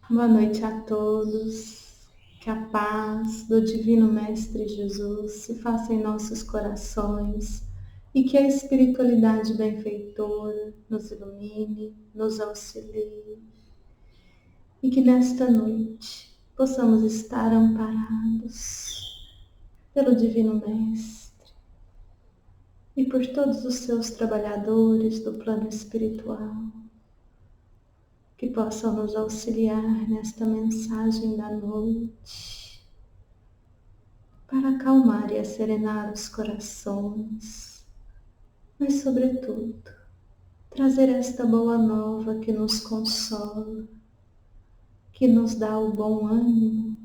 Boa noite a todos. Que a paz do Divino Mestre Jesus se faça em nossos corações e que a espiritualidade benfeitora nos ilumine, nos auxilie e que nesta noite possamos estar amparados pelo Divino Mestre e por todos os seus trabalhadores do plano espiritual que possam nos auxiliar nesta mensagem da noite, para acalmar e acerenar os corações, mas sobretudo, trazer esta boa nova que nos consola, que nos dá o bom ânimo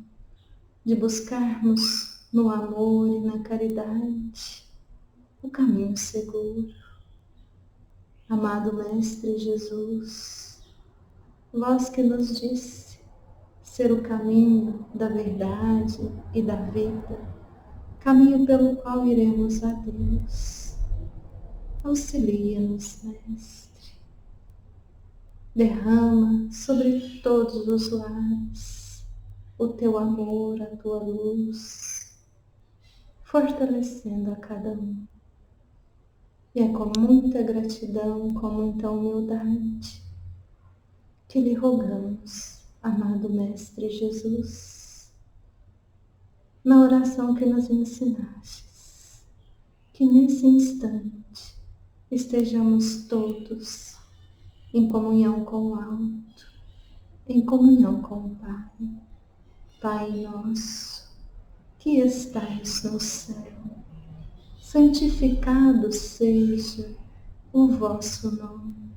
de buscarmos no amor e na caridade o caminho seguro. Amado Mestre Jesus, vós que nos disse ser o caminho da verdade e da vida, caminho pelo qual iremos a Deus. Auxilia-nos, Mestre. Derrama sobre todos os lares o teu amor, a tua luz, fortalecendo a cada um. E é com muita gratidão, com muita humildade, que lhe rogamos, amado Mestre Jesus, na oração que nos ensinastes, que nesse instante estejamos todos em comunhão com o alto, em comunhão com o Pai. Pai nosso, que estais no céu, santificado seja o vosso nome.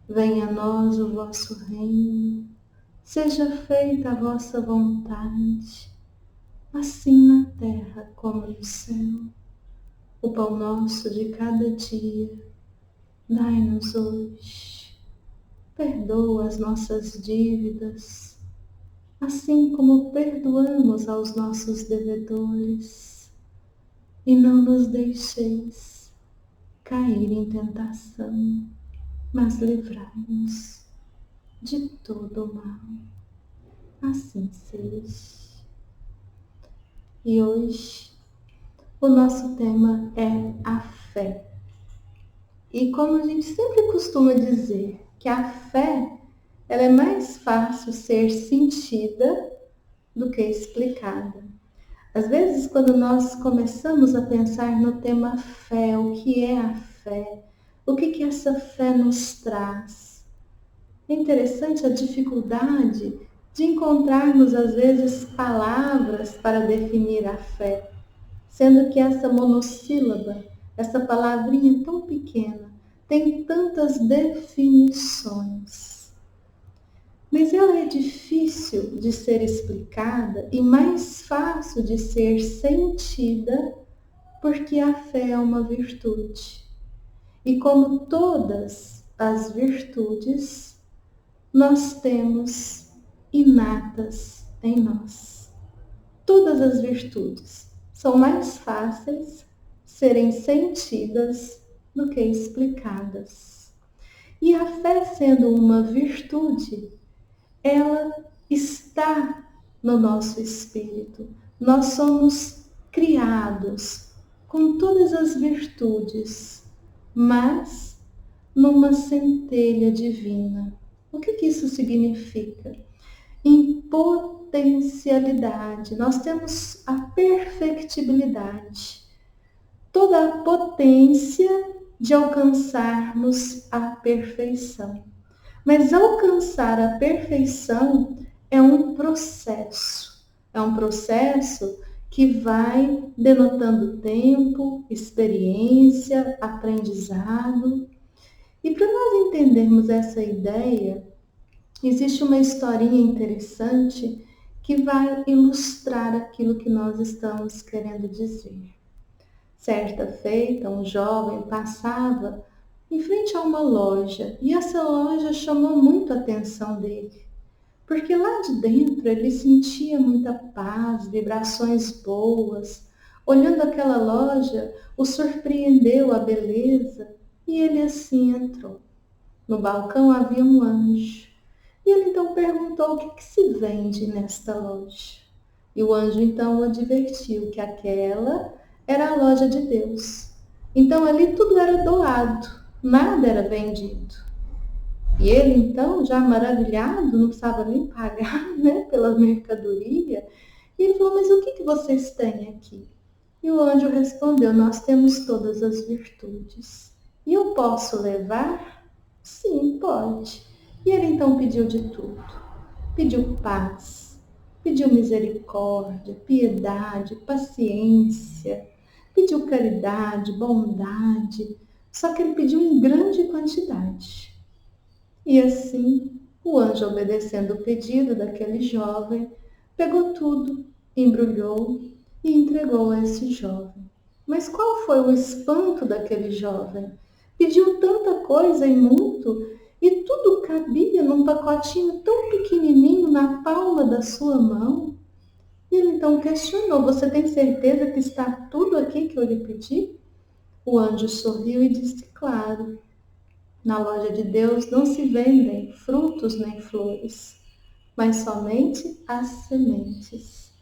Venha a nós o vosso reino, seja feita a vossa vontade, assim na terra como no céu. O pão nosso de cada dia, dai-nos hoje. Perdoa as nossas dívidas, assim como perdoamos aos nossos devedores. E não nos deixeis cair em tentação, mas livrai-nos de todo o mal. Assim seja. E hoje o nosso tema é a fé. E como a gente sempre costuma dizer, que a fé ela é mais fácil ser sentida do que explicada. Às vezes, quando nós começamos a pensar no tema fé, o que é a fé, o que essa fé nos traz, é interessante a dificuldade de encontrarmos, às vezes, palavras para definir a fé, sendo que essa monossílaba, essa palavrinha tão pequena, tem tantas definições. Mas ela é difícil de ser explicada e mais fácil de ser sentida, porque a fé é uma virtude. E como todas as virtudes, nós temos inatas em nós. Todas as virtudes são mais fáceis serem sentidas do que explicadas. E a fé, sendo uma virtude, ela está no nosso espírito. Nós somos criados com todas as virtudes, mas numa centelha divina. O que isso significa? Em potencialidade, nós temos a perfectibilidade, toda a potência de alcançarmos a perfeição. Mas alcançar a perfeição é um processo que vai denotando tempo, experiência, aprendizado. E para nós entendermos essa ideia, existe uma historinha interessante que vai ilustrar aquilo que nós estamos querendo dizer. Certa feita, um jovem passava em frente a uma loja e essa loja chamou muito a atenção dele, porque lá de dentro ele sentia muita paz, vibrações boas. Olhando aquela loja, o surpreendeu a beleza e ele assim entrou. No balcão havia um anjo E ele então perguntou o que se vende nesta loja. E o anjo então o advertiu que aquela era a loja de Deus. Então ali tudo era doado, nada era vendido. E ele então, já maravilhado, não precisava nem pagar, né, pela mercadoria, e ele falou, mas o que vocês têm aqui? E o anjo respondeu, nós temos todas as virtudes. E eu posso levar? Sim, pode. E ele então pediu de tudo. Pediu paz, pediu misericórdia, piedade, paciência, pediu caridade, bondade, só que ele pediu em grande quantidade. E assim, o anjo, obedecendo o pedido daquele jovem, pegou tudo, embrulhou e entregou a esse jovem. Mas qual foi o espanto daquele jovem? Pediu tanta coisa e muito, e tudo cabia num pacotinho tão pequenininho na palma da sua mão. E ele então questionou, você tem certeza que está tudo aqui que eu lhe pedi? O anjo sorriu e disse, claro. Na loja de Deus não se vendem frutos nem flores, mas somente as sementes.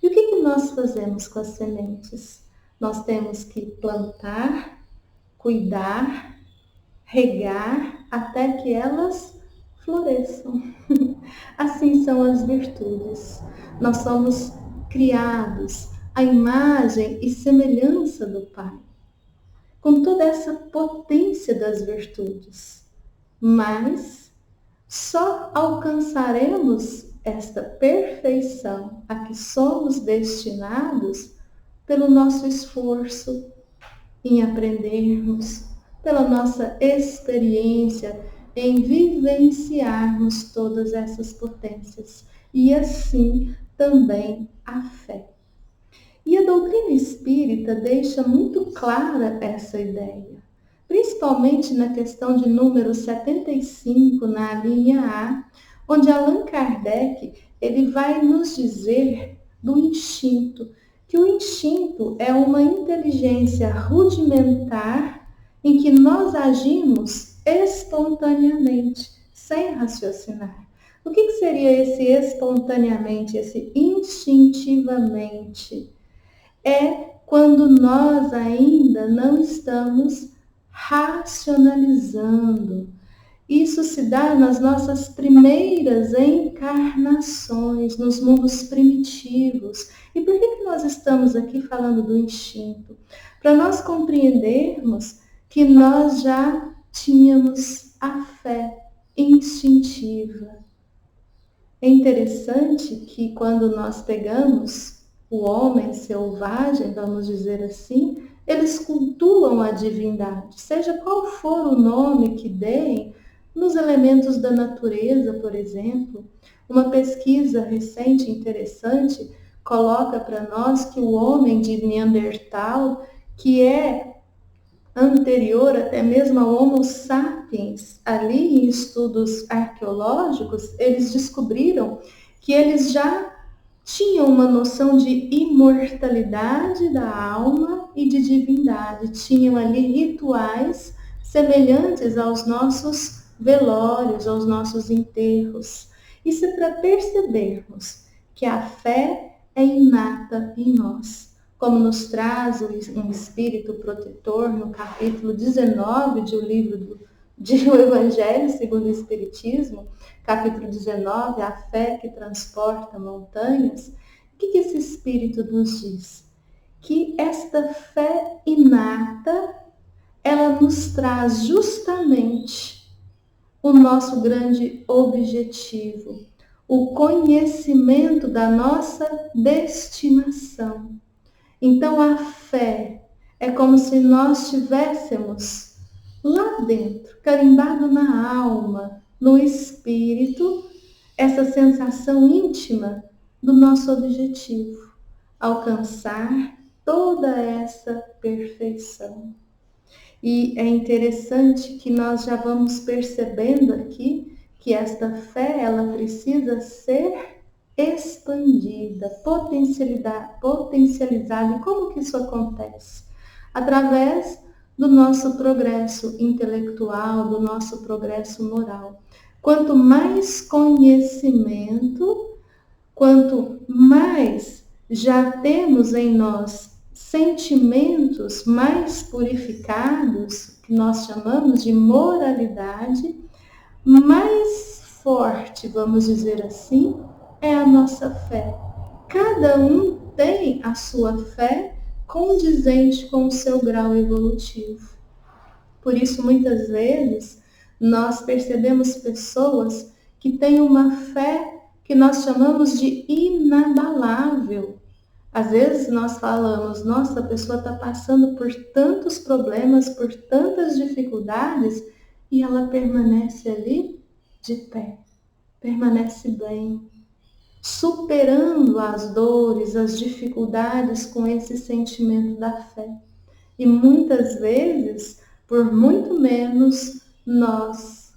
E o que nós fazemos com as sementes? Nós temos que plantar, cuidar, regar até que elas floresçam. Assim são as virtudes. Nós somos criados à imagem e semelhança do Pai, com toda essa potência das virtudes. Mas só alcançaremos esta perfeição a que somos destinados pelo nosso esforço em aprendermos, pela nossa experiência em vivenciarmos todas essas potências e assim também a fé. E a doutrina espírita deixa muito clara essa ideia, principalmente na questão de número 75, na linha A, onde Allan Kardec ele vai nos dizer do instinto, que o instinto é uma inteligência rudimentar em que nós agimos espontaneamente, sem raciocinar. O que seria esse espontaneamente, esse instintivamente? É quando nós ainda não estamos racionalizando. Isso se dá nas nossas primeiras encarnações, nos mundos primitivos. E por que nós estamos aqui falando do instinto? Para nós compreendermos que nós já tínhamos a fé instintiva. É interessante que quando nós pegamos o homem selvagem, vamos dizer assim, eles cultuam a divindade, seja qual for o nome que deem, nos elementos da natureza, por exemplo. Uma pesquisa recente interessante coloca para nós que o homem de Neandertal, que é anterior até mesmo ao Homo sapiens, ali em estudos arqueológicos, eles descobriram que eles já tinham uma noção de imortalidade da alma e de divindade. Tinham ali rituais semelhantes aos nossos velórios, aos nossos enterros. Isso é para percebermos que a fé é inata em nós, como nos traz um espírito protetor no capítulo 19 de O Livro de O Evangelho segundo o Espiritismo, capítulo 19, a fé que transporta montanhas. O que esse espírito nos diz? Que esta fé inata, ela nos traz justamente o nosso grande objetivo, o conhecimento da nossa destinação. Então a fé é como se nós tivéssemos lá dentro, carimbado na alma, no espírito, essa sensação íntima do nosso objetivo, alcançar toda essa perfeição. E é interessante que nós já vamos percebendo aqui que esta fé, ela precisa ser expandida, potencializada. E como que isso acontece? Através do nosso progresso intelectual, do nosso progresso moral. Quanto mais conhecimento, quanto mais já temos em nós sentimentos mais purificados, que nós chamamos de moralidade, mais forte, vamos dizer assim, é a nossa fé. Cada um tem a sua fé condizente com o seu grau evolutivo. Por isso, muitas vezes, nós percebemos pessoas que têm uma fé que nós chamamos de inabalável. Às vezes nós falamos, nossa, a pessoa está passando por tantos problemas, por tantas dificuldades, e ela permanece ali de pé, permanece bem, superando as dores, as dificuldades com esse sentimento da fé. E muitas vezes, por muito menos, nós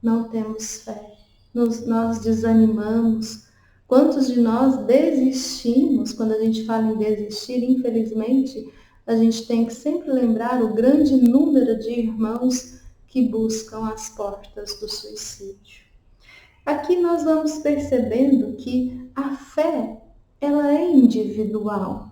não temos fé, nós desanimamos. Quantos de nós desistimos? Quando a gente fala em desistir, infelizmente, a gente tem que sempre lembrar o grande número de irmãos que buscam as portas do suicídio. Aqui nós vamos percebendo que a fé, ela é individual.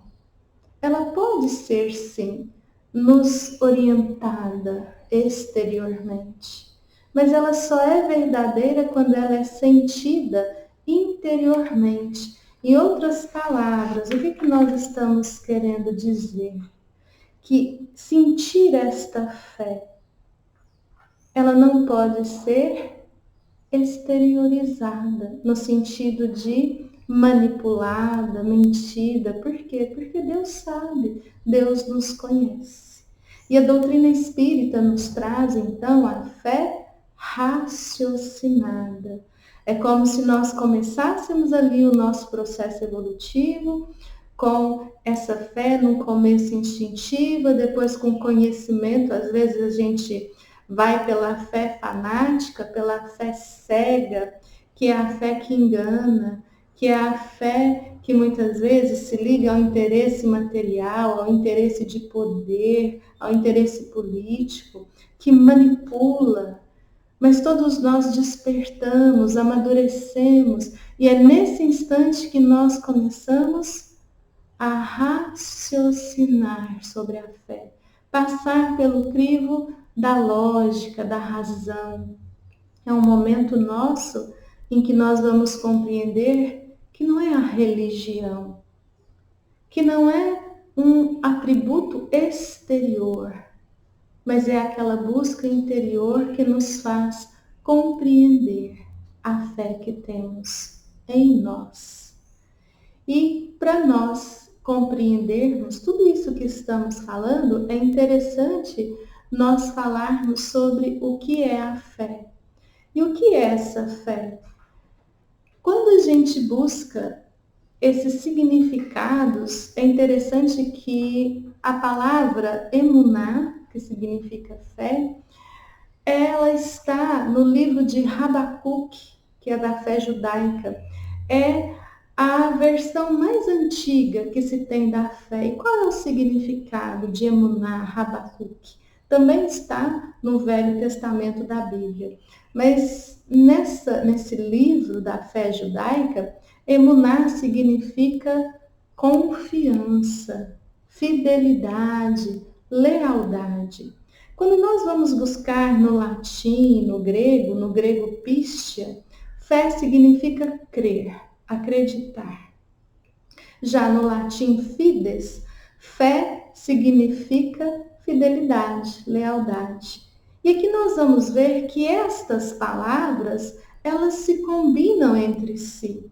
Ela pode ser, sim, nos orientada exteriormente, mas ela só é verdadeira quando ela é sentida interiormente. Em outras palavras, o que nós estamos querendo dizer? Que sentir esta fé, ela não pode ser exteriorizada, no sentido de manipulada, mentida. Por quê? Porque Deus sabe, Deus nos conhece. E a doutrina espírita nos traz, então, a fé raciocinada. É como se nós começássemos ali o nosso processo evolutivo com essa fé no começo instintiva, depois com conhecimento. Às vezes a gente vai pela fé fanática, pela fé cega, que é a fé que engana, que é a fé que muitas vezes se liga ao interesse material, ao interesse de poder, ao interesse político, que manipula. Mas todos nós despertamos, amadurecemos, e é nesse instante que nós começamos a raciocinar sobre a fé, passar pelo crivo da lógica, da razão. É um momento nosso em que nós vamos compreender que não é a religião, que não é um atributo exterior, mas é aquela busca interior que nos faz compreender a fé que temos em nós. E para nós compreendermos tudo isso que estamos falando, é interessante nós falarmos sobre o que é a fé. E o que é essa fé? Quando a gente busca esses significados, é interessante que a palavra emuná, que significa fé, ela está no livro de Habacuque, que é da fé judaica. É a versão mais antiga que se tem da fé. E qual é o significado de emuná, Habacuque? Também está no Velho Testamento da Bíblia. Mas nesse livro da fé judaica, emuná significa confiança, fidelidade, lealdade. Quando nós vamos buscar no latim, no grego pistia, fé significa crer, acreditar. Já no latim fides, fé significa fidelidade, lealdade. E aqui nós vamos ver que estas palavras, elas se combinam entre si.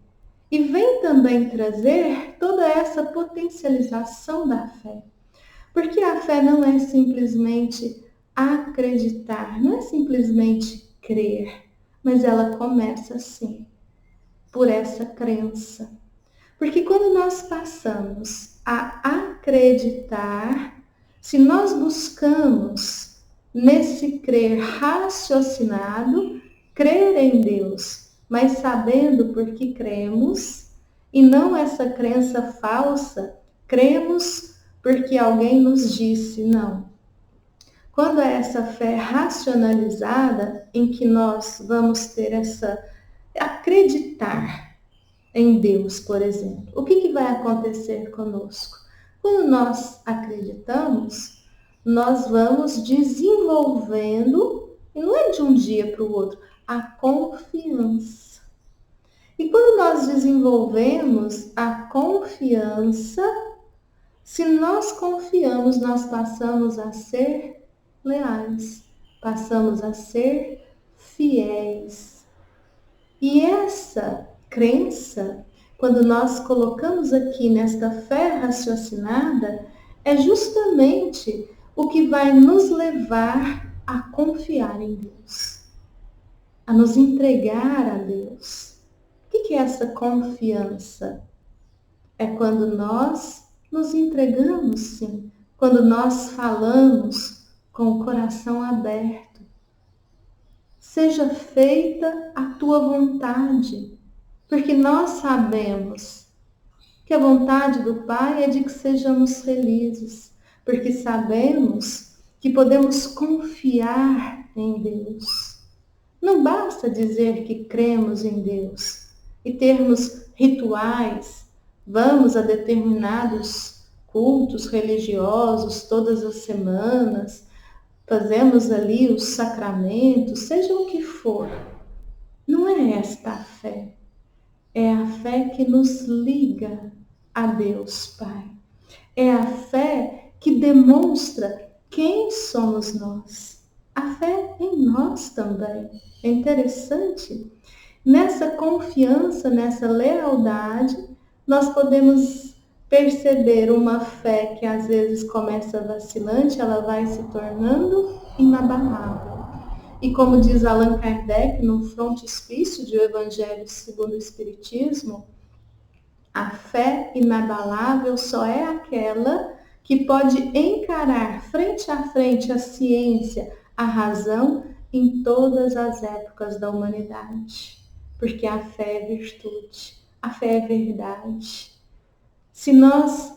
E vem também trazer toda essa potencialização da fé. Porque a fé não é simplesmente acreditar, não é simplesmente crer, mas ela começa assim, por essa crença. Porque quando nós passamos a acreditar, se nós buscamos nesse crer raciocinado, crer em Deus, mas sabendo por que cremos, e não essa crença falsa, cremos porque alguém nos disse, não. Quando é essa fé racionalizada, em que nós vamos ter acreditar em Deus, por exemplo, o que vai acontecer conosco? Quando nós acreditamos, nós vamos desenvolvendo, e não é de um dia para o outro, a confiança. E quando nós desenvolvemos a confiança, se nós confiamos, nós passamos a ser leais, passamos a ser fiéis. E essa crença, quando nós colocamos aqui nesta fé raciocinada, é justamente o que vai nos levar a confiar em Deus, a nos entregar a Deus. O que é essa confiança? É quando nós nos entregamos, sim, quando nós falamos com o coração aberto. Seja feita a tua vontade, porque nós sabemos que a vontade do Pai é de que sejamos felizes, porque sabemos que podemos confiar em Deus. Não basta dizer que cremos em Deus e termos rituais, vamos a determinados cultos religiosos todas as semanas, fazemos ali os sacramentos, seja o que for. Não é esta a fé. É a fé que nos liga a Deus Pai. É a fé que demonstra quem somos nós. A fé em nós também. É interessante. Nessa confiança, nessa lealdade, nós podemos perceber uma fé que às vezes começa vacilante, ela vai se tornando inabalável. E como diz Allan Kardec no frontispício do Evangelho segundo o Espiritismo, a fé inabalável só é aquela que pode encarar frente a frente a ciência, a razão em todas as épocas da humanidade. Porque a fé é virtude, a fé é verdade. Se nós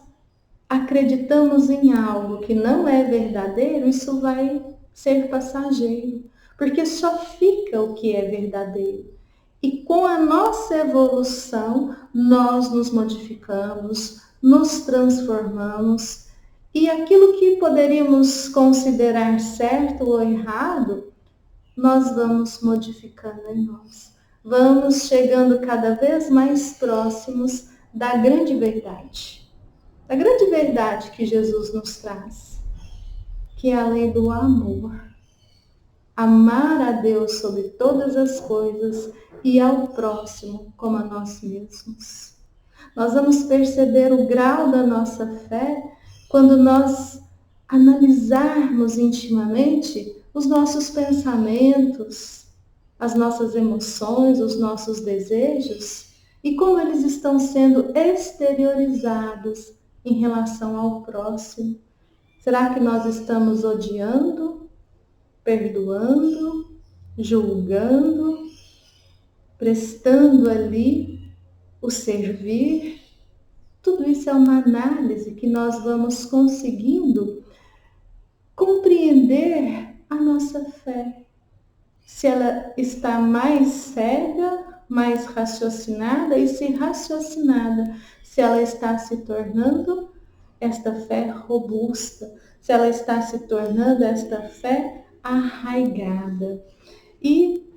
acreditamos em algo que não é verdadeiro, isso vai ser passageiro, porque só fica o que é verdadeiro. E com a nossa evolução, nós nos modificamos, nos transformamos, e aquilo que poderíamos considerar certo ou errado, nós vamos modificando em nós. Vamos chegando cada vez mais próximos da grande verdade. A grande verdade que Jesus nos traz, que é a lei do amor. Amar a Deus sobre todas as coisas e ao próximo como a nós mesmos. Nós vamos perceber o grau da nossa fé quando nós analisarmos intimamente os nossos pensamentos, as nossas emoções, os nossos desejos e como eles estão sendo exteriorizados em relação ao próximo. Será que nós estamos odiando, perdoando, julgando, prestando ali o servir? Tudo isso é uma análise que nós vamos conseguindo compreender a nossa fé. Se ela está mais cega, mais raciocinada, e se raciocinada, se ela está se tornando esta fé robusta, se ela está se tornando esta fé arraigada. E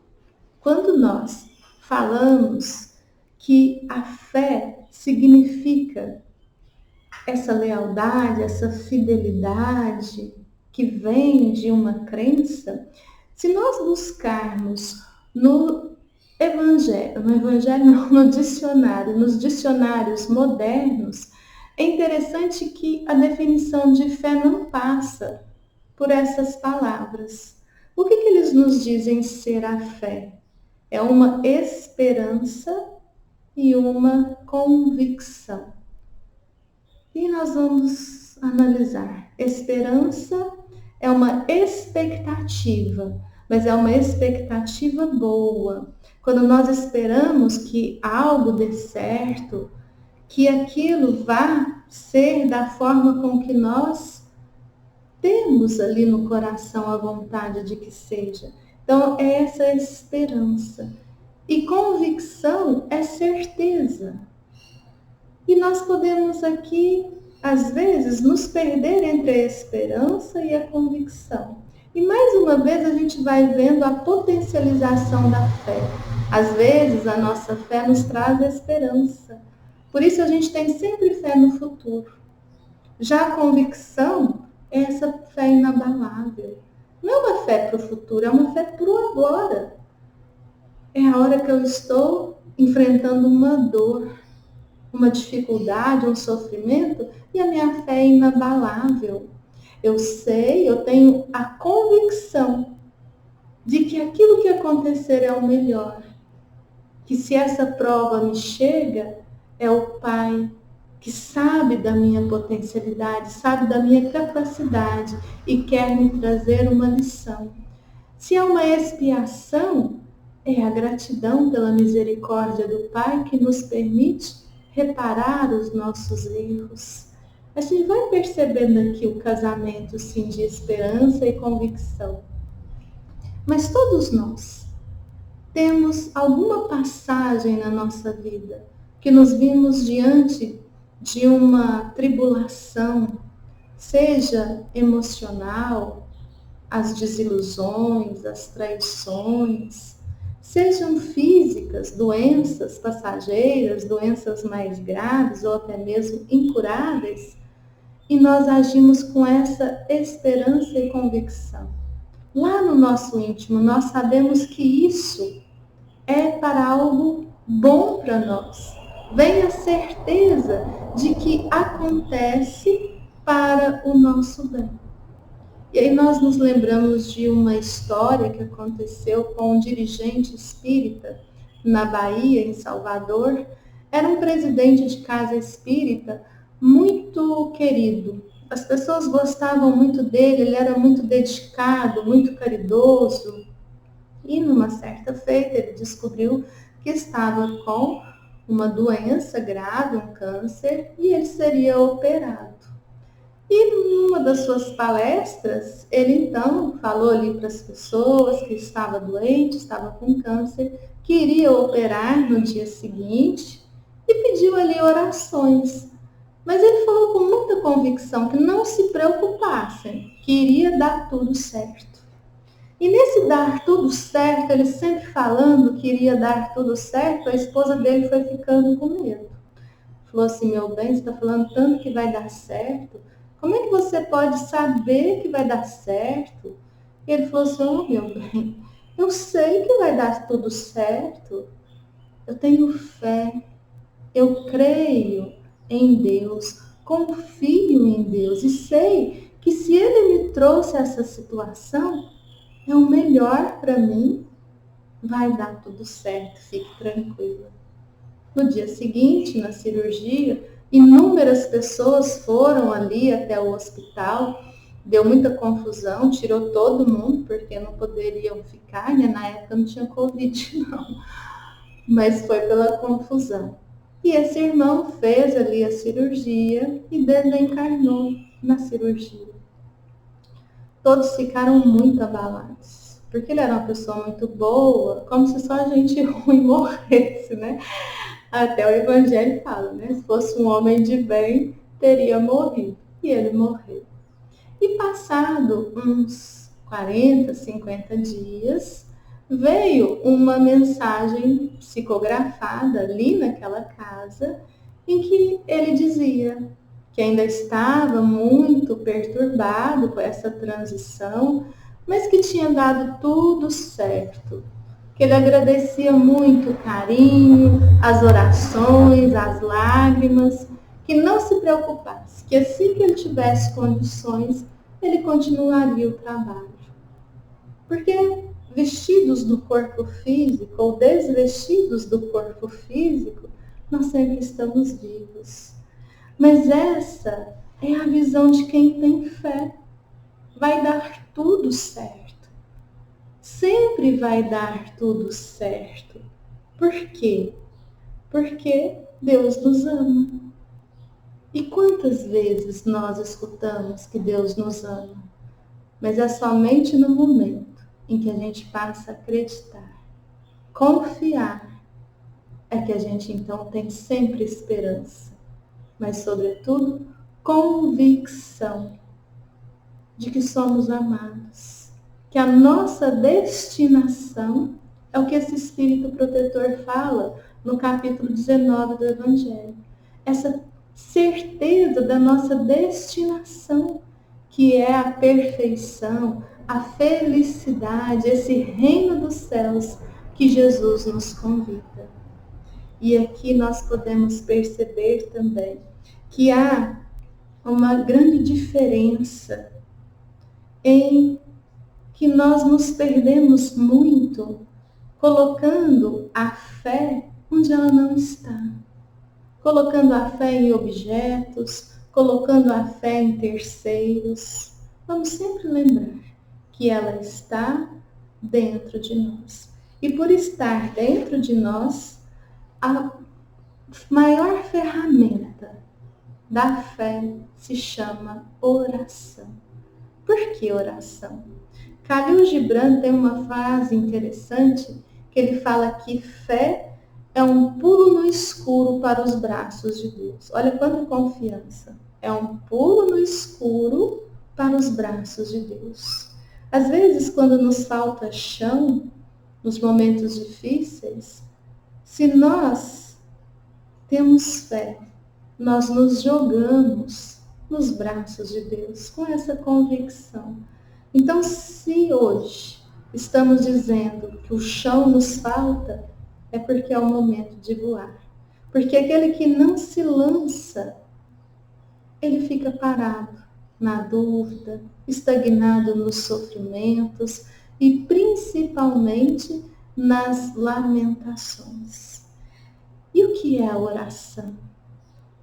quando nós falamos que a fé significa essa lealdade, essa fidelidade que vem de uma crença, se nós buscarmos no no dicionário, nos dicionários modernos, é interessante que a definição de fé não passa por essas palavras. O que eles nos dizem ser a fé? É uma esperança e uma convicção. E nós vamos analisar. Esperança é uma expectativa, mas é uma expectativa boa. Quando nós esperamos que algo dê certo, que aquilo vá ser da forma com que nós temos ali no coração a vontade de que seja. Então, é essa esperança. E convicção é certeza. E nós podemos aqui, às vezes, nos perder entre a esperança e a convicção. E mais uma vez a gente vai vendo a potencialização da fé. Às vezes a nossa fé nos traz esperança. Por isso a gente tem sempre fé no futuro. Já a convicção é essa fé inabalável. Não é uma fé para o futuro, é uma fé para o agora. É a hora que eu estou enfrentando uma dor, uma dificuldade, um sofrimento, e a minha fé é inabalável. Eu sei, eu tenho a convicção de que aquilo que acontecer é o melhor. Que se essa prova me chega, é o Pai que sabe da minha potencialidade, sabe da minha capacidade e quer me trazer uma lição. Se é uma expiação, é a gratidão pela misericórdia do Pai que nos permite reparar os nossos erros. A gente vai percebendo aqui o casamento, sim, de esperança e convicção. Mas todos nós temos alguma passagem na nossa vida que nos vimos diante de uma tribulação, seja emocional, as desilusões, as traições, sejam físicas, doenças passageiras, doenças mais graves ou até mesmo incuráveis, e nós agimos com essa esperança e convicção. Lá no nosso íntimo, nós sabemos que isso é para algo bom para nós. Vem a certeza de que acontece para o nosso bem. E aí nós nos lembramos de uma história que aconteceu com um dirigente espírita na Bahia, em Salvador. Era um presidente de casa espírita muito querido. As pessoas gostavam muito dele, ele era muito dedicado, muito caridoso. E numa certa feita ele descobriu que estava com uma doença grave, um câncer, e ele seria operado. E numa das suas palestras, ele então falou ali para as pessoas que estava doente, estava com câncer, que iria operar no dia seguinte e pediu ali orações. Mas ele falou com muita convicção que não se preocupassem, que iria dar tudo certo. E nesse dar tudo certo, ele sempre falando que iria dar tudo certo, a esposa dele foi ficando com medo. Falou assim, meu bem, você está falando tanto que vai dar certo, como é que você pode saber que vai dar certo? E ele falou assim, oh, meu bem, eu sei que vai dar tudo certo, eu tenho fé, eu creio em Deus, confio em Deus e sei que se Ele me trouxe essa situação, é o melhor para mim, vai dar tudo certo, fique tranquila. No dia seguinte, na cirurgia, inúmeras pessoas foram ali até o hospital, deu muita confusão, tirou todo mundo, porque não poderiam ficar, né? Na época não tinha Covid, não, mas foi pela confusão. E esse irmão fez ali a cirurgia e desencarnou na cirurgia. Todos ficaram muito abalados, porque ele era uma pessoa muito boa, como se só gente ruim morresse, né? Até o Evangelho fala, né? Se fosse um homem de bem, teria morrido. E ele morreu. E passado uns 40, 50 dias, veio uma mensagem psicografada ali naquela casa, em que ele dizia que ainda estava muito perturbado com essa transição, mas que tinha dado tudo certo. Que ele agradecia muito o carinho, as orações, as lágrimas, que não se preocupasse, que assim que ele tivesse condições, ele continuaria o trabalho. Porque vestidos do corpo físico ou desvestidos do corpo físico, nós sempre estamos vivos. Mas essa é a visão de quem tem fé. Vai dar tudo certo. Sempre vai dar tudo certo. Por quê? Porque Deus nos ama. E quantas vezes nós escutamos que Deus nos ama? mas é somente no momento em que a gente passa a acreditar, confiar, é que a gente então tem sempre esperança, mas sobretudo convicção de que somos amados, que a nossa destinação é o que esse Espírito protetor fala no capítulo 19 do Evangelho. Essa certeza da nossa destinação, que é a perfeição, a felicidade, esse reino dos céus que Jesus nos convida. E aqui nós podemos perceber também que há uma grande diferença em que nós nos perdemos muito colocando a fé onde ela não está. Colocando a fé em objetos, colocando a fé em terceiros. Vamos sempre lembrar que ela está dentro de nós. E por estar dentro de nós, a maior ferramenta da fé se chama oração. Por que oração? Khalil Gibran tem uma frase interessante que ele fala que fé é um pulo no escuro para os braços de Deus. Olha quanta confiança. É um pulo no escuro para os braços de Deus. Às vezes, quando nos falta chão, nos momentos difíceis, se nós temos fé, nós nos jogamos nos braços de Deus com essa convicção. Então, se hoje estamos dizendo que o chão nos falta, é porque é o momento de voar. Porque aquele que não se lança, ele fica parado na dúvida, estagnado nos sofrimentos e principalmente nas lamentações. E o que é a oração?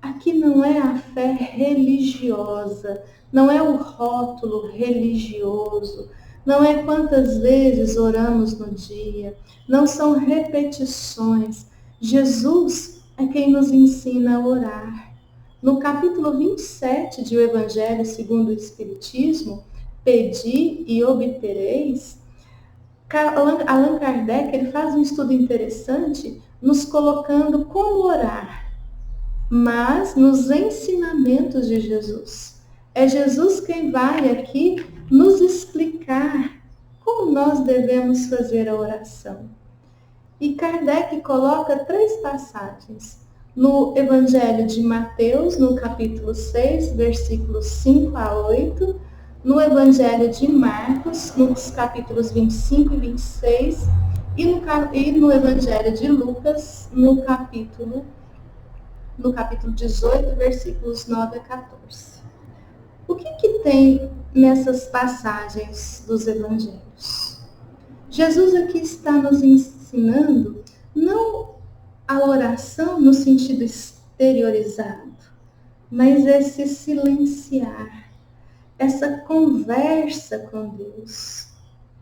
Aqui não é a fé religiosa, não é o rótulo religioso, não é quantas vezes oramos no dia, não são repetições. Jesus é quem nos ensina a orar. No capítulo 27 de O Evangelho segundo o Espiritismo, Pedi e obtereis, Allan Kardec ele faz um estudo interessante nos colocando como orar, mas nos ensinamentos de Jesus. É Jesus quem vai aqui nos explicar como nós devemos fazer a oração. E Kardec coloca 3 passagens. No Evangelho de Mateus, no capítulo 6, versículos 5 a 8, no Evangelho de Marcos, nos capítulos 25 e 26, e no Evangelho de Lucas, no capítulo 18, versículos 9 a 14. O que tem nessas passagens dos evangelhos? Jesus aqui está nos ensinando não a oração no sentido exteriorizado, mas esse silenciar, essa conversa com Deus.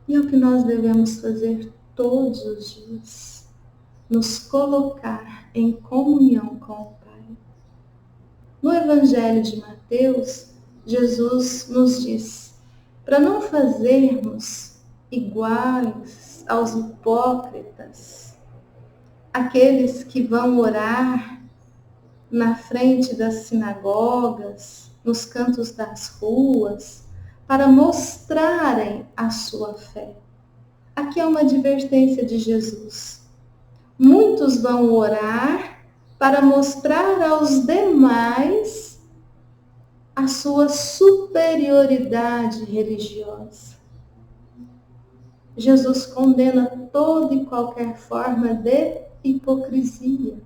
E é o que nós devemos fazer todos os dias, nos colocar em comunhão com o Pai. No Evangelho de Mateus, Jesus nos diz para não fazermos iguais aos hipócritas, aqueles que vão orar na frente das sinagogas, nos cantos das ruas, para mostrarem a sua fé. Aqui é uma advertência de Jesus. Muitos vão orar para mostrar aos demais a sua superioridade religiosa. Jesus condena toda e qualquer forma de hipocrisia.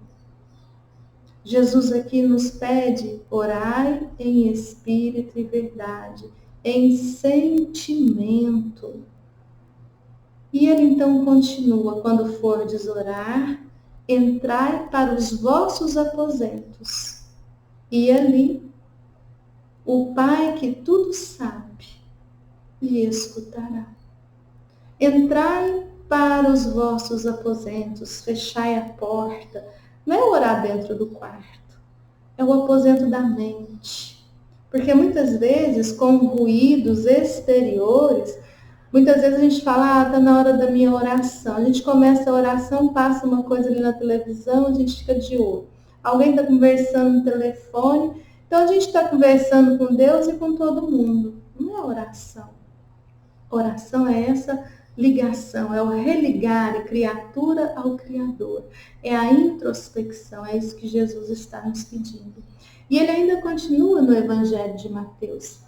Jesus aqui nos pede orai em espírito e verdade, em sentimento. E ele então continua, quando fordes orar, entrai para os vossos aposentos, e ali o Pai que tudo sabe lhe escutará. Entrai para os vossos aposentos, fechai a porta. Não é orar dentro do quarto, é o aposento da mente, Porque muitas vezes, com ruídos exteriores, muitas vezes a gente fala, tá na hora da minha oração. A gente começa a oração, passa uma coisa ali na televisão, a gente fica de olho. Alguém está conversando no telefone, então a gente está conversando com Deus e com todo mundo. Não é oração. Oração é essa ligação, é o religar a criatura ao Criador. É a introspecção, é isso que Jesus está nos pedindo. E ele ainda continua no Evangelho de Mateus,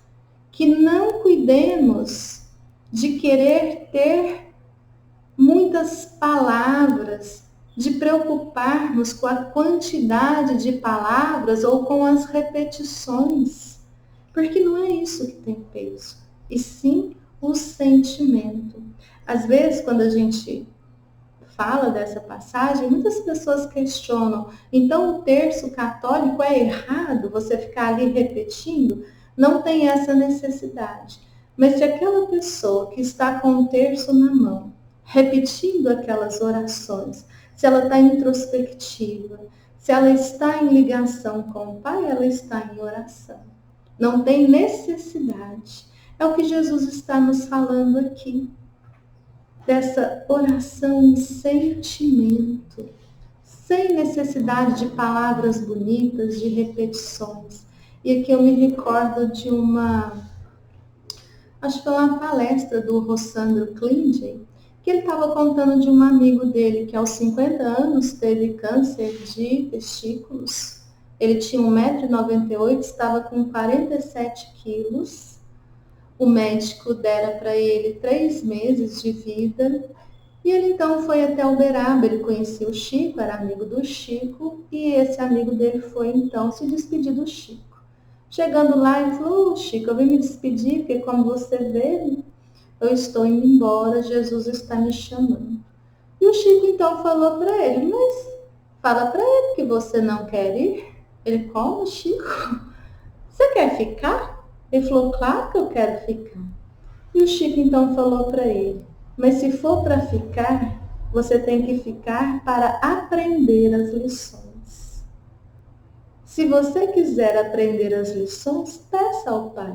que não cuidemos de querer ter muitas palavras, de preocuparmos com a quantidade de palavras ou com as repetições, porque não é isso que tem peso, e sim o sentimento. Às vezes, quando a gente fala dessa passagem, muitas pessoas questionam, então o terço católico é errado você ficar ali repetindo? Não tem essa necessidade. Mas se aquela pessoa que está com o terço na mão, repetindo aquelas orações, se ela está introspectiva, se ela está em ligação com o Pai, ela está em oração. Não tem necessidade. É o que Jesus está nos falando aqui. Dessa oração em sentimento, sem necessidade de palavras bonitas, de repetições. E aqui eu me recordo de acho que foi uma palestra do Rossandro Klingen, que ele estava contando de um amigo dele que aos 50 anos teve câncer de testículos. Ele tinha 1,98 m, estava com 47 quilos. O médico dera para ele 3 meses de vida. E ele então foi até Uberaba, ele conhecia o Chico, era amigo do Chico, e esse amigo dele foi então se despedir do Chico. Chegando lá, ele falou, Chico, eu vim me despedir, porque como você vê, eu estou indo embora, Jesus está me chamando. E o Chico então falou para ele, mas fala para ele que você não quer ir. Ele, como, Chico? Você quer ficar? Ele falou, claro que eu quero ficar. E o Chico então falou para ele, mas se for para ficar, você tem que ficar para aprender as lições. Se você quiser aprender as lições, peça ao Pai.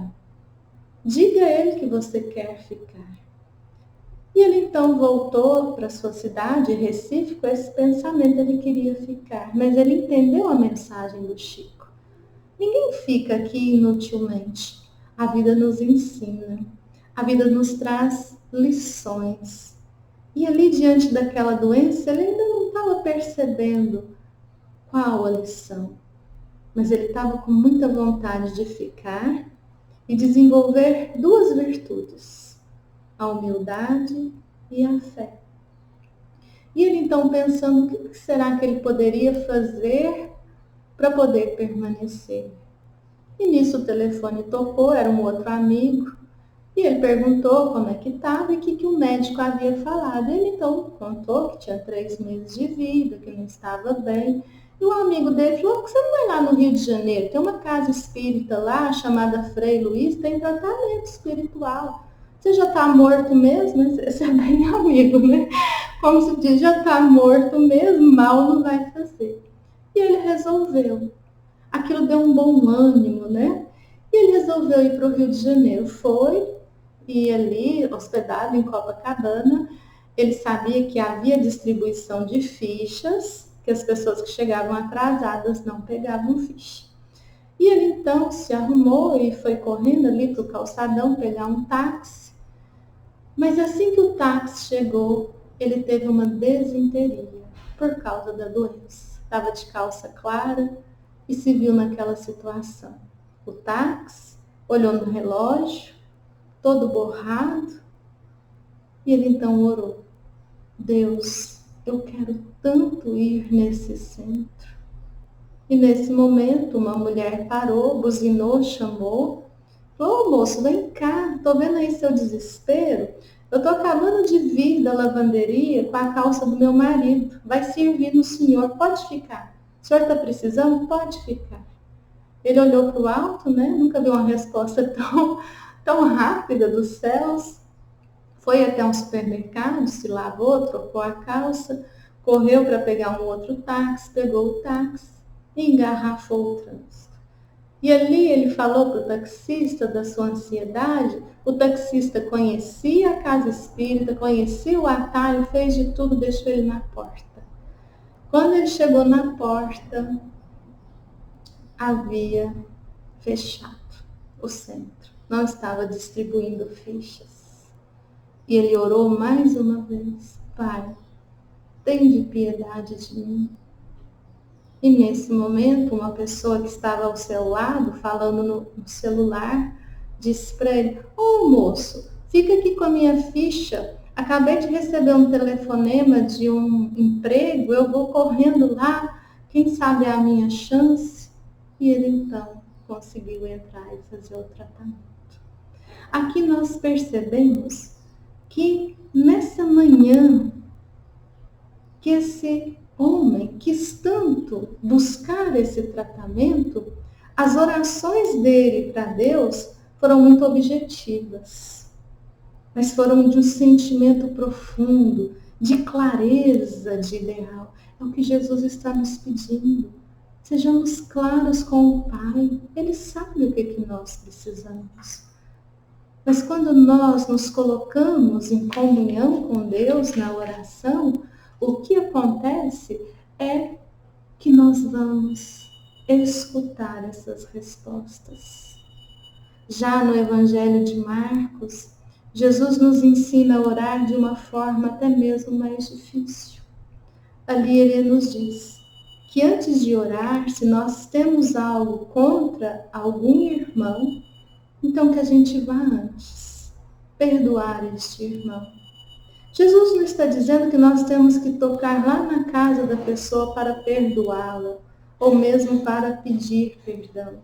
Diga a Ele que você quer ficar. E ele então voltou para sua cidade, Recife, com esse pensamento, ele queria ficar. Mas ele entendeu a mensagem do Chico. Ninguém fica aqui inutilmente. A vida nos ensina. A vida nos traz lições. E ali diante daquela doença, ele ainda não estava percebendo qual a lição. Mas ele estava com muita vontade de ficar e desenvolver 2 virtudes, a humildade e a fé. E ele então pensando, o que será que ele poderia fazer para poder permanecer? E nisso o telefone tocou, era um outro amigo, e ele perguntou como é que estava e o que o médico havia falado. Ele então contou que tinha 3 meses de vida, que não estava bem. E o amigo dele falou, por que você não vai lá no Rio de Janeiro? Tem uma casa espírita lá, chamada Frei Luiz, tem tratamento espiritual. Você já está morto mesmo? Você é bem amigo, né? Como se diz, já está morto mesmo, mal não vai fazer. E ele resolveu. Aquilo deu um bom ânimo, né? E ele resolveu ir para o Rio de Janeiro. Foi, e ali, hospedado em Copacabana, ele sabia que havia distribuição de fichas, que as pessoas que chegavam atrasadas não pegavam ficha. E ele então se arrumou e foi correndo ali para o calçadão pegar um táxi. Mas assim que o táxi chegou, ele teve uma desinteria por causa da doença. Estava de calça clara e se viu naquela situação. O táxi olhou no relógio, todo borrado, e ele então orou. Deus, eu quero tanto ir nesse centro. E nesse momento uma mulher parou, buzinou, chamou. Falou, moço, vem cá, tô vendo aí seu desespero. Eu tô acabando de vir da lavanderia com a calça do meu marido. Vai servir no senhor, pode ficar. O senhor está precisando? Pode ficar. Ele olhou para o alto, né? Nunca viu uma resposta tão rápida dos céus. Foi até um supermercado, se lavou, trocou a calça, correu para pegar um outro táxi, pegou o táxi e engarrafou o trânsito. E ali ele falou para o taxista da sua ansiedade. O taxista conhecia a casa espírita, conhecia o atalho, fez de tudo, deixou ele na porta. Quando ele chegou na porta, havia fechado o centro. Não estava distribuindo fichas. E ele orou mais uma vez: Pai, tende piedade de mim. E nesse momento, uma pessoa que estava ao seu lado, falando no celular, disse para ele: Ô moço, fica aqui com a minha ficha. Acabei de receber um telefonema de um emprego, eu vou correndo lá, quem sabe é a minha chance. E ele então conseguiu entrar e fazer o tratamento. Aqui nós percebemos que nessa manhã, que esse homem quis tanto buscar esse tratamento, as orações dele para Deus foram muito objetivas, mas foram de um sentimento profundo, de clareza de ideal. É o que Jesus está nos pedindo. Sejamos claros com o Pai. Ele sabe o que nós precisamos. Mas quando nós nos colocamos em comunhão com Deus na oração, o que acontece é que nós vamos escutar essas respostas. Já no Evangelho de Marcos, Jesus nos ensina a orar de uma forma até mesmo mais difícil. Ali ele nos diz que antes de orar, se nós temos algo contra algum irmão, então que a gente vá antes perdoar este irmão. Jesus não está dizendo que nós temos que tocar lá na casa da pessoa para perdoá-la, ou mesmo para pedir perdão.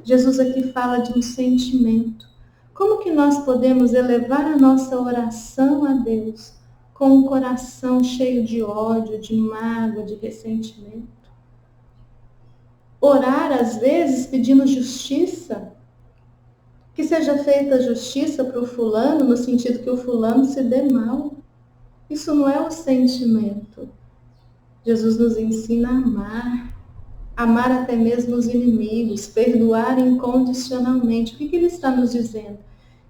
Jesus aqui fala de um sentimento. Como que nós podemos elevar a nossa oração a Deus com um coração cheio de ódio, de mágoa, de ressentimento? Orar, às vezes, pedindo justiça, que seja feita justiça para o fulano, no sentido que o fulano se dê mal. Isso não é o sentimento. Jesus nos ensina a amar até mesmo os inimigos, perdoar incondicionalmente. O que ele está nos dizendo?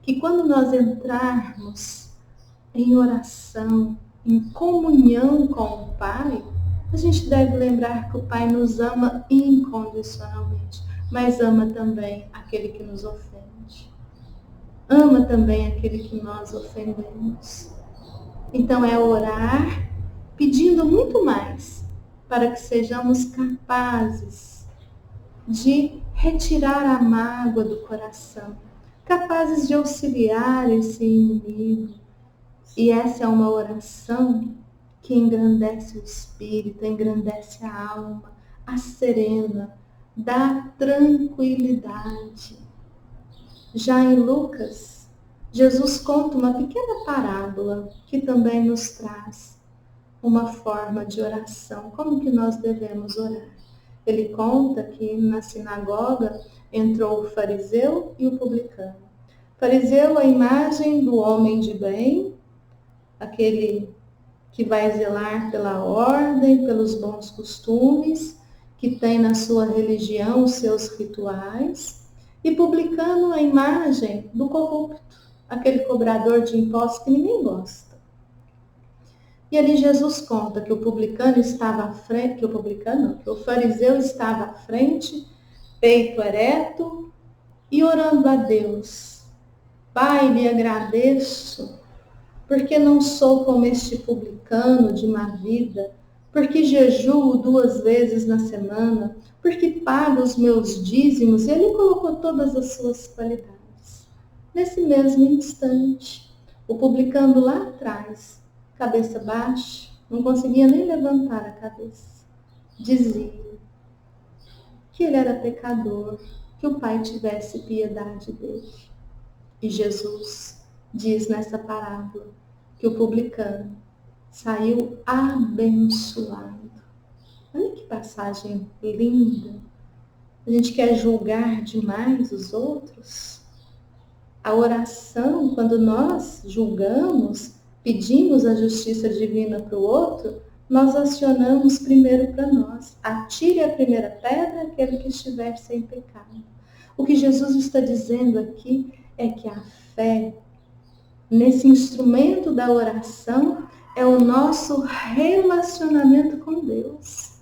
Que quando nós entrarmos em oração, em comunhão com o Pai, a gente deve lembrar que o Pai nos ama incondicionalmente, mas ama também aquele que nos ofende. Ama também aquele que nós ofendemos. Então é orar pedindo muito mais para que sejamos capazes de retirar a mágoa do coração, capazes de auxiliar esse inimigo. E essa é uma oração que engrandece o espírito, engrandece a alma, serena, dá tranquilidade. Já em Lucas, Jesus conta uma pequena parábola que também nos traz uma forma de oração, como que nós devemos orar. Ele conta que na sinagoga entrou o fariseu e o publicano. O fariseu, a imagem do homem de bem, aquele que vai zelar pela ordem, pelos bons costumes, que tem na sua religião os seus rituais. E publicano, a imagem do corrupto, aquele cobrador de impostos que ninguém gosta. E ali Jesus conta que o publicano estava à frente, que o fariseu estava à frente, peito ereto, e orando a Deus: Pai, lhe agradeço, porque não sou como este publicano de má vida, porque jejuo 2 vezes na semana, porque pago os meus dízimos. E ele colocou todas as suas qualidades. Nesse mesmo instante, o publicano lá atrás, cabeça baixa, não conseguia nem levantar a cabeça, dizia que ele era pecador, que o Pai tivesse piedade dele. E Jesus diz nessa parábola que o publicano saiu abençoado. Olha que passagem linda. A gente quer julgar demais os outros. A oração, quando nós julgamos, pedimos a justiça divina para o outro, nós acionamos primeiro para nós. Atire a primeira pedra aquele que estiver sem pecado. O que Jesus está dizendo aqui é que a fé, nesse instrumento da oração, é o nosso relacionamento com Deus.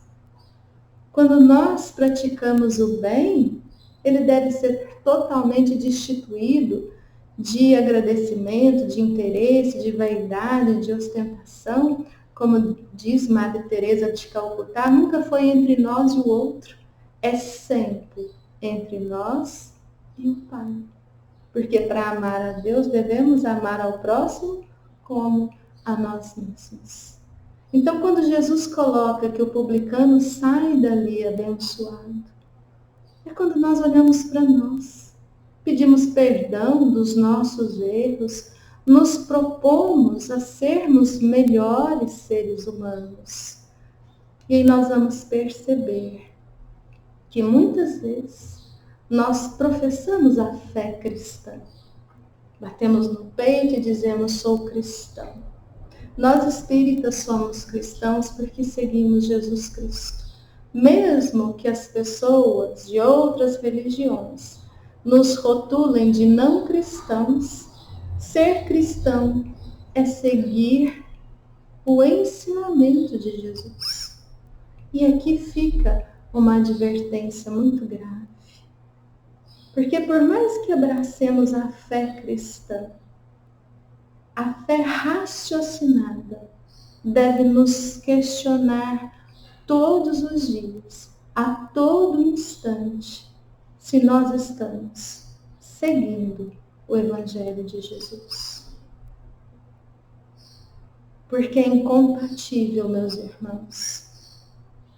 Quando nós praticamos o bem, ele deve ser totalmente destituído de agradecimento, de interesse, de vaidade, de ostentação. Como diz Madre Teresa de Calcutá, nunca foi entre nós e o outro, é sempre entre nós e o Pai. Porque para amar a Deus, devemos amar ao próximo como a nós mesmos. Então, quando Jesus coloca que o publicano sai dali abençoado, é quando nós olhamos para nós, pedimos perdão dos nossos erros, nos propomos a sermos melhores seres humanos. E aí nós vamos perceber que muitas vezes nós professamos a fé cristã. Batemos no peito e dizemos, sou cristão. Nós espíritas somos cristãos porque seguimos Jesus Cristo. Mesmo que as pessoas de outras religiões nos rotulem de não cristãos, ser cristão é seguir o ensinamento de Jesus. E aqui fica uma advertência muito grave. Porque por mais que abracemos a fé cristã, a fé raciocinada deve nos questionar todos os dias, a todo instante, se nós estamos seguindo o Evangelho de Jesus. Porque é incompatível, meus irmãos,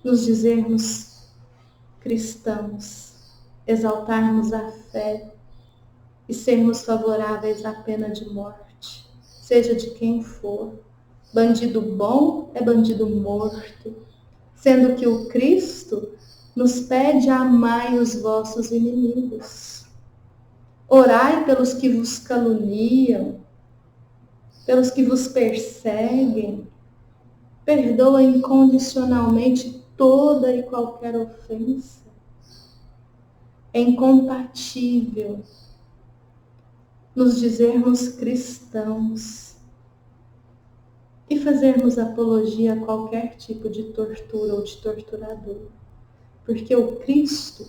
nos dizermos cristãos, exaltarmos a fé e sermos favoráveis à pena de morte, seja de quem for. Bandido bom é bandido morto, sendo que o Cristo nos pede amai os vossos inimigos. Orai pelos que vos caluniam, pelos que vos perseguem. Perdoa incondicionalmente toda e qualquer ofensa. É incompatível nos dizermos cristãos e fazermos apologia a qualquer tipo de tortura ou de torturador. Porque o Cristo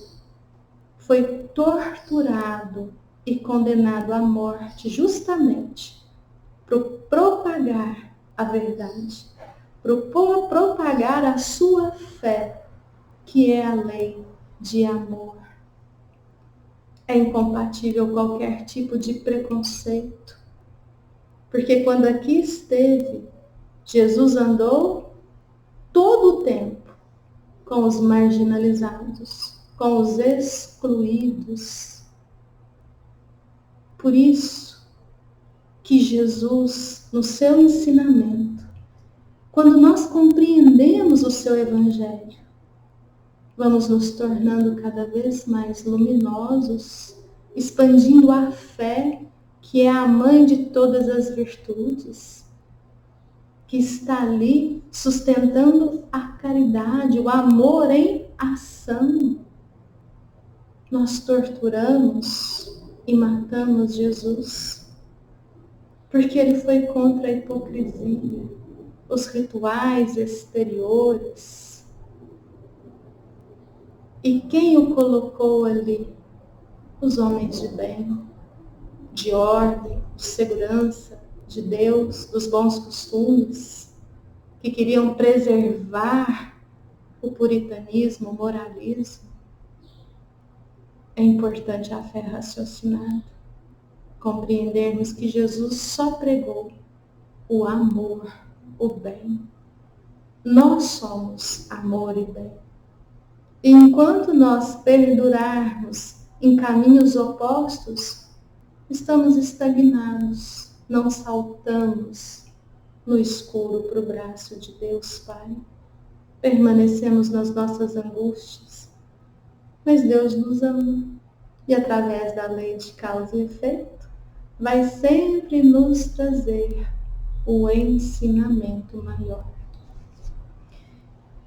foi torturado e condenado à morte justamente para propagar a verdade, para propagar a sua fé, que é a lei de amor. É incompatível qualquer tipo de preconceito, porque quando aqui esteve, Jesus andou todo o tempo com os marginalizados, com os excluídos. Por isso que Jesus, no seu ensinamento, quando nós compreendemos o seu Evangelho, vamos nos tornando cada vez mais luminosos, expandindo a fé, que é a mãe de todas as virtudes, que está ali sustentando a caridade, o amor em ação. Nós torturamos e matamos Jesus, porque ele foi contra a hipocrisia, os rituais exteriores. E quem o colocou ali? Os homens de bem, de ordem, de segurança, de Deus, dos bons costumes, que queriam preservar o puritanismo, o moralismo. É importante a fé raciocinada, compreendermos que Jesus só pregou o amor, o bem. Nós somos amor e bem. E enquanto nós perdurarmos em caminhos opostos, estamos estagnados, não saltamos no escuro para o braço de Deus Pai. Permanecemos nas nossas angústias, mas Deus nos ama e através da lei de causa e efeito vai sempre nos trazer o ensinamento maior.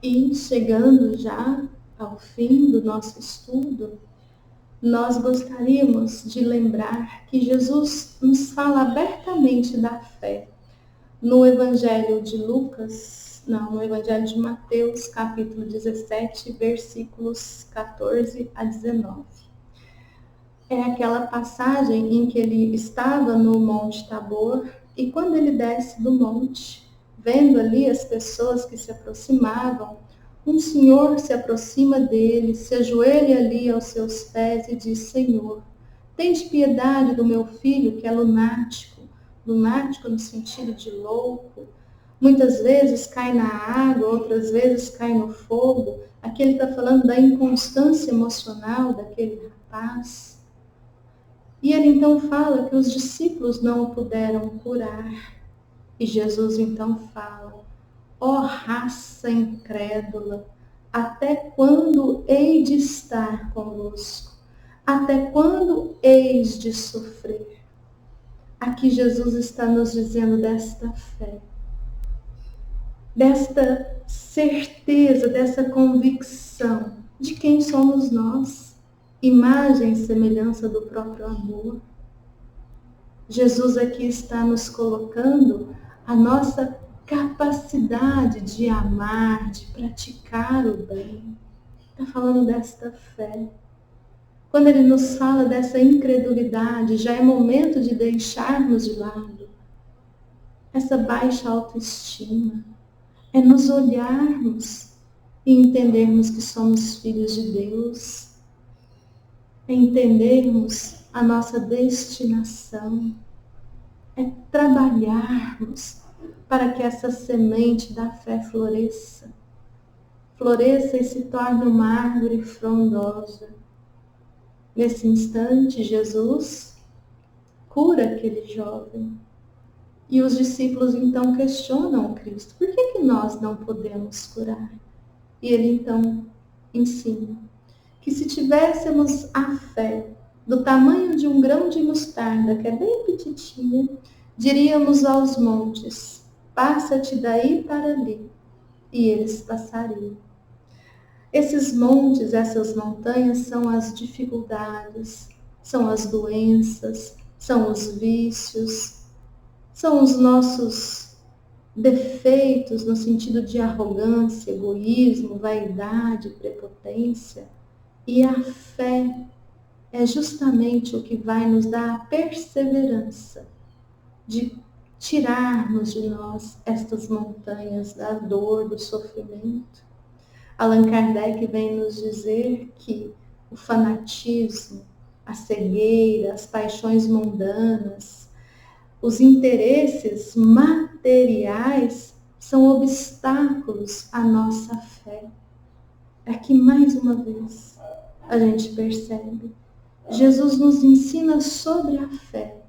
E chegando já ao fim do nosso estudo, nós gostaríamos de lembrar que Jesus nos fala abertamente da fé. No Evangelho de no Evangelho de Mateus, capítulo 17, versículos 14 a 19. É aquela passagem em que ele estava no Monte Tabor e quando ele desce do monte, vendo ali as pessoas que se aproximavam, um senhor se aproxima dele, se ajoelha ali aos seus pés e diz: Senhor, tende piedade do meu filho que é lunático no sentido de louco. Muitas vezes cai na água, outras vezes cai no fogo. Aqui ele está falando da inconstância emocional daquele rapaz. E ele então fala que os discípulos não o puderam curar. E Jesus então fala: ó raça incrédula, até quando hei de estar convosco? Até quando heis de sofrer? Aqui Jesus está nos dizendo desta fé, desta certeza, dessa convicção de quem somos nós, imagem e semelhança do próprio amor. Jesus aqui está nos colocando a nossa capacidade de amar, de praticar o bem. Está falando desta fé. Quando ele nos fala dessa incredulidade, já é momento de deixarmos de lado essa baixa autoestima. É nos olharmos e entendermos que somos filhos de Deus. É entendermos a nossa destinação. É trabalharmos para que essa semente da fé floresça. Floresça e se torne uma árvore frondosa. Nesse instante, Jesus cura aquele jovem. E os discípulos então questionam Cristo: por que nós não podemos curar? E ele então ensina que se tivéssemos a fé do tamanho de um grão de mostarda, que é bem petitinha, diríamos aos montes: passa-te daí para ali, e eles passariam. Esses montes, essas montanhas são as dificuldades, são as doenças, são os vícios, são os nossos defeitos no sentido de arrogância, egoísmo, vaidade, prepotência. E a fé é justamente o que vai nos dar a perseverança de tirarmos de nós estas montanhas da dor, do sofrimento. Allan Kardec vem nos dizer que o fanatismo, a cegueira, as paixões mundanas, os interesses materiais são obstáculos à nossa fé. Aqui mais uma vez a gente percebe. Jesus nos ensina sobre a fé,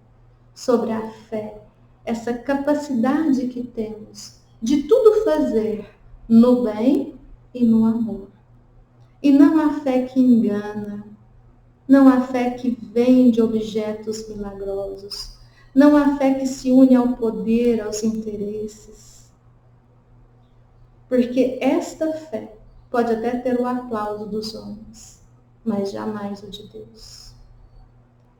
essa capacidade que temos de tudo fazer no bem e no amor. E não a fé que engana, não a fé que vem de objetos milagrosos, não a fé que se une ao poder, aos interesses. Porque esta fé pode até ter o aplauso dos homens, mas jamais o de Deus.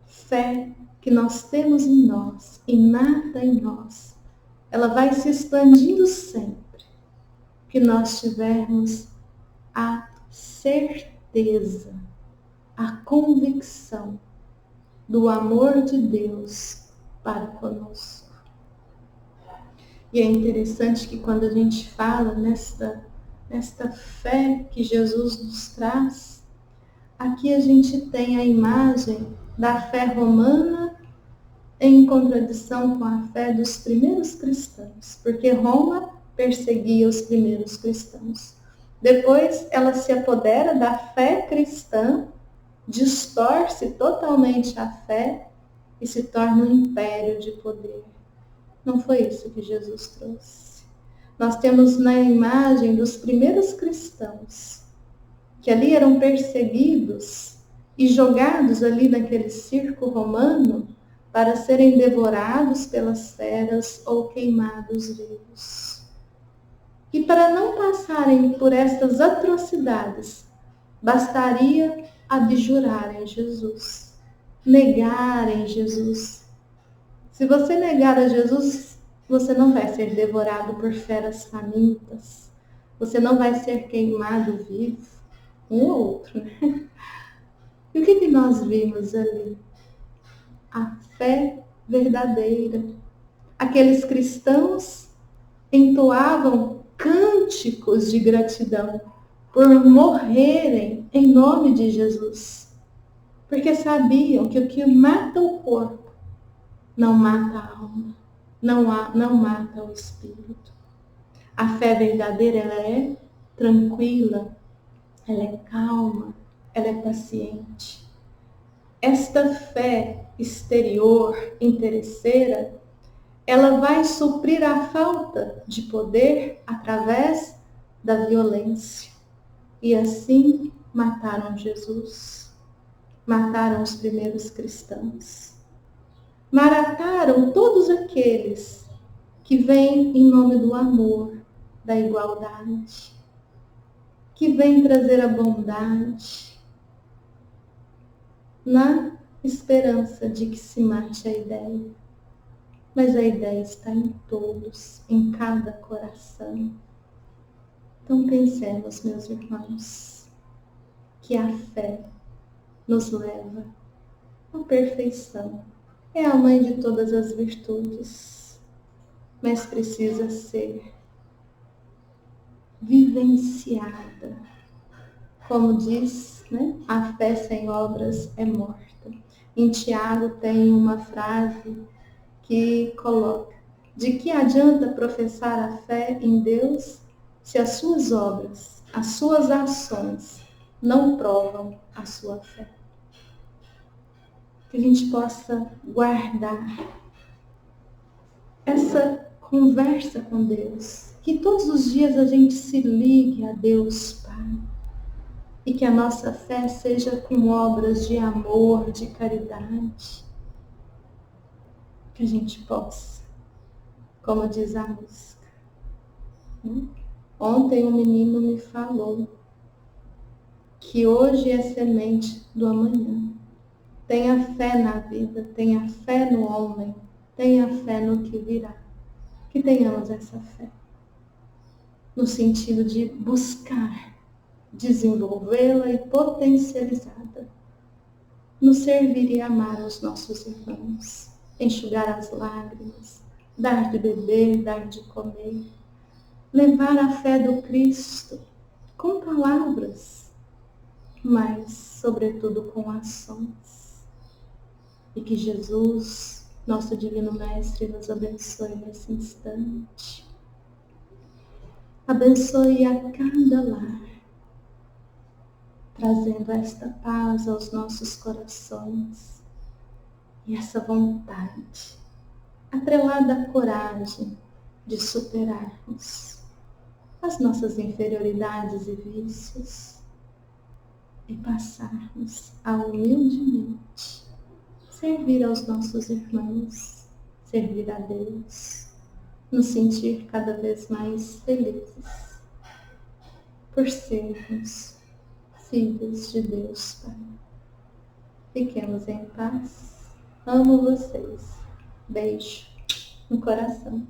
Fé que nós temos em nós e nada em nós, ela vai se expandindo sempre que nós tivermos a certeza, a convicção do amor de Deus para conosco. E é interessante que quando a gente fala nesta fé que Jesus nos traz, aqui a gente tem a imagem da fé romana em contradição com a fé dos primeiros cristãos, porque Roma perseguia os primeiros cristãos. Depois ela se apodera da fé cristã, distorce totalmente a fé e se torna um império de poder. Não foi isso que Jesus trouxe. Nós temos na imagem dos primeiros cristãos, que ali eram perseguidos e jogados ali naquele circo romano para serem devorados pelas feras ou queimados vivos. E para não passarem por estas atrocidades, bastaria abjurarem Jesus, negarem Jesus. Se você negar a Jesus, você não vai ser devorado por feras famintas, você não vai ser queimado vivo, um ou outro, né? E o que nós vimos ali? A fé verdadeira. Aqueles cristãos entoavam cânticos de gratidão por morrerem em nome de Jesus, porque sabiam que o que mata o corpo não mata a alma, não mata o espírito. A fé verdadeira, ela é tranquila, ela é calma, ela é paciente. Esta fé exterior, interesseira, ela vai suprir a falta de poder através da violência. E assim mataram Jesus, mataram os primeiros cristãos. Mataram todos aqueles que vêm em nome do amor, da igualdade, que vêm trazer a bondade, na esperança de que se mate a ideia. Mas a ideia está em todos, em cada coração. Então pensemos, meus irmãos, que a fé nos leva à perfeição. É a mãe de todas as virtudes, mas precisa ser vivenciada. Como diz, né? A fé sem obras é morta. Em Tiago tem uma frase que coloca: de que adianta professar a fé em Deus se as suas obras, as suas ações não provam a sua fé? Que a gente possa guardar essa conversa com Deus, que todos os dias a gente se ligue a Deus Pai, e que a nossa fé seja com obras de amor, de caridade, que a gente possa, como diz a música. Ontem um menino me falou que hoje é semente do amanhã. Tenha fé na vida, tenha fé no homem, tenha fé no que virá. Que tenhamos essa fé, no sentido de buscar desenvolvê-la e potencializá-la, nos servir e amar os nossos irmãos, enxugar as lágrimas, dar de beber, dar de comer, levar a fé do Cristo com palavras, mas sobretudo com ações. E que Jesus, nosso Divino Mestre, nos abençoe nesse instante. Abençoe a cada lar, trazendo esta paz aos nossos corações e essa vontade, atrelada à coragem de superarmos as nossas inferioridades e vícios e passarmos a humildemente servir aos nossos irmãos, servir a Deus, nos sentir cada vez mais felizes por sermos filhos de Deus Pai. Fiquemos em paz. Amo vocês. Beijo no coração.